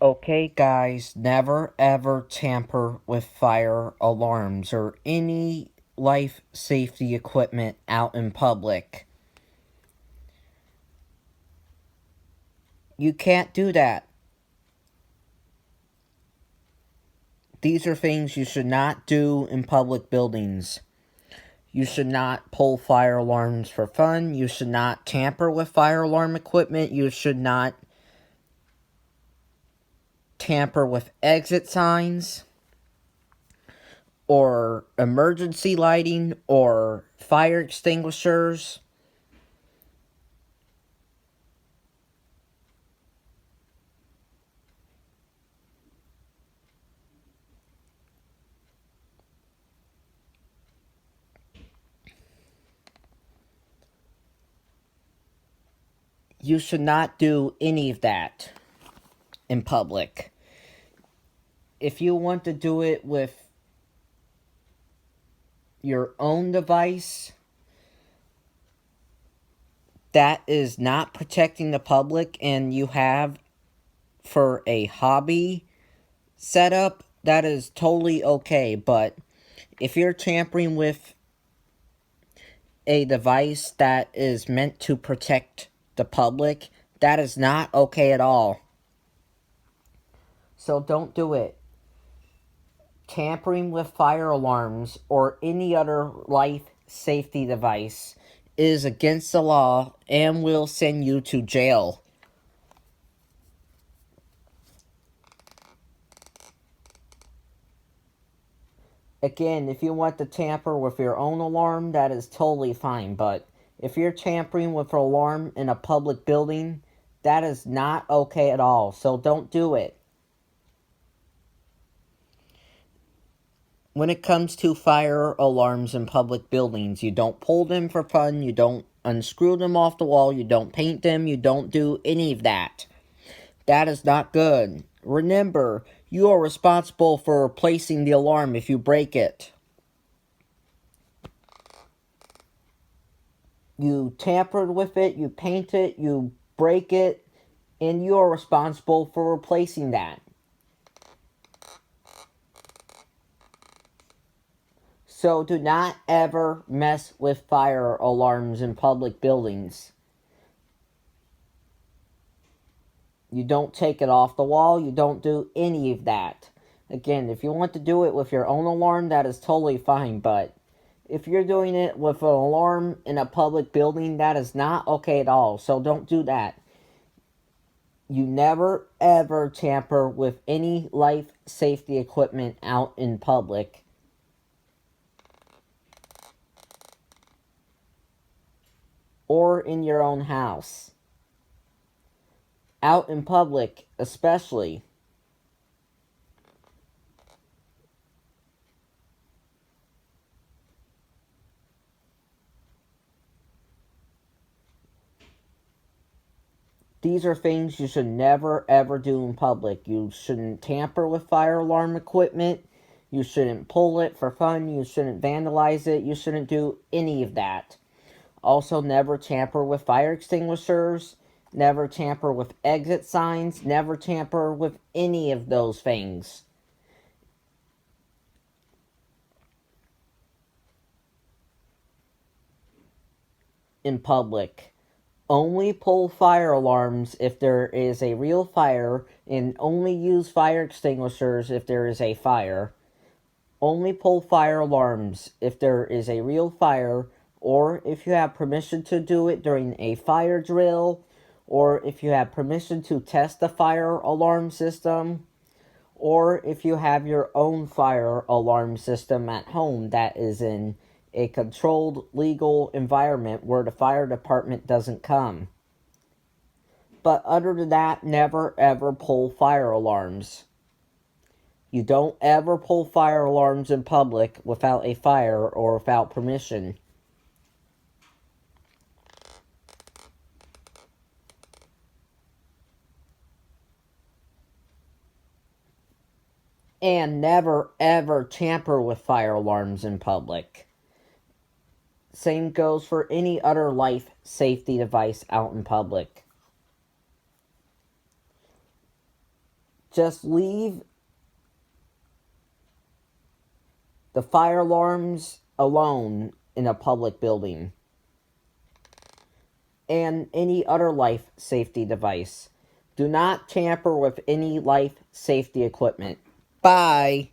Okay, guys, never ever tamper with fire alarms or any life safety equipment out in public. You can't do that. These are things you should not do in public buildings. You should not pull fire alarms for fun. You should not tamper with fire alarm equipment. You should not tamper with exit signs or emergency lighting or fire extinguishers. You should not do any of that in public. If you want to do it with your own device, that is not protecting the public, and you have for a hobby setup, that is totally okay. But if you're tampering with a device that is meant to protect the public, that is not okay at all. So don't do it. Tampering with fire alarms or any other life safety device is against the law and will send you to jail. Again, if you want to tamper with your own alarm, that is totally fine, but if you're tampering with an alarm in a public building, that is not okay at all, so don't do it. When it comes to fire alarms in public buildings, you don't pull them for fun, you don't unscrew them off the wall, you don't paint them, you don't do any of that. That is not good. Remember, you are responsible for replacing the alarm if you break it. You tampered with it, you paint it, you break it, and you are responsible for replacing that. So do not ever mess with fire alarms in public buildings. You don't take it off the wall, you don't do any of that. Again, if you want to do it with your own alarm, that is totally fine, but if you're doing it with an alarm in a public building, that is not okay at all, so don't do that. You never ever tamper with any life safety equipment out in public. Or in your own house. Out in public, especially. These are things you should never ever do in public. You shouldn't tamper with fire alarm equipment. You shouldn't pull it for fun. You shouldn't vandalize it. You shouldn't do any of that. Also, never tamper with fire extinguishers. Never tamper with exit signs. Never tamper with any of those things in public. Only pull fire alarms if there is a real fire, and only use fire extinguishers if there is a fire. Only pull fire alarms if there is a real fire, or if you have permission to do it during a fire drill, or if you have permission to test the fire alarm system, or if you have your own fire alarm system at home that is in a controlled legal environment where the fire department doesn't come. But other than that, never ever pull fire alarms. You don't ever pull fire alarms in public without a fire or without permission. And never ever tamper with fire alarms in public. Same goes for any other life safety device out in public. Just leave the fire alarms alone in a public building. And any other life safety device. Do not tamper with any life safety equipment. Bye.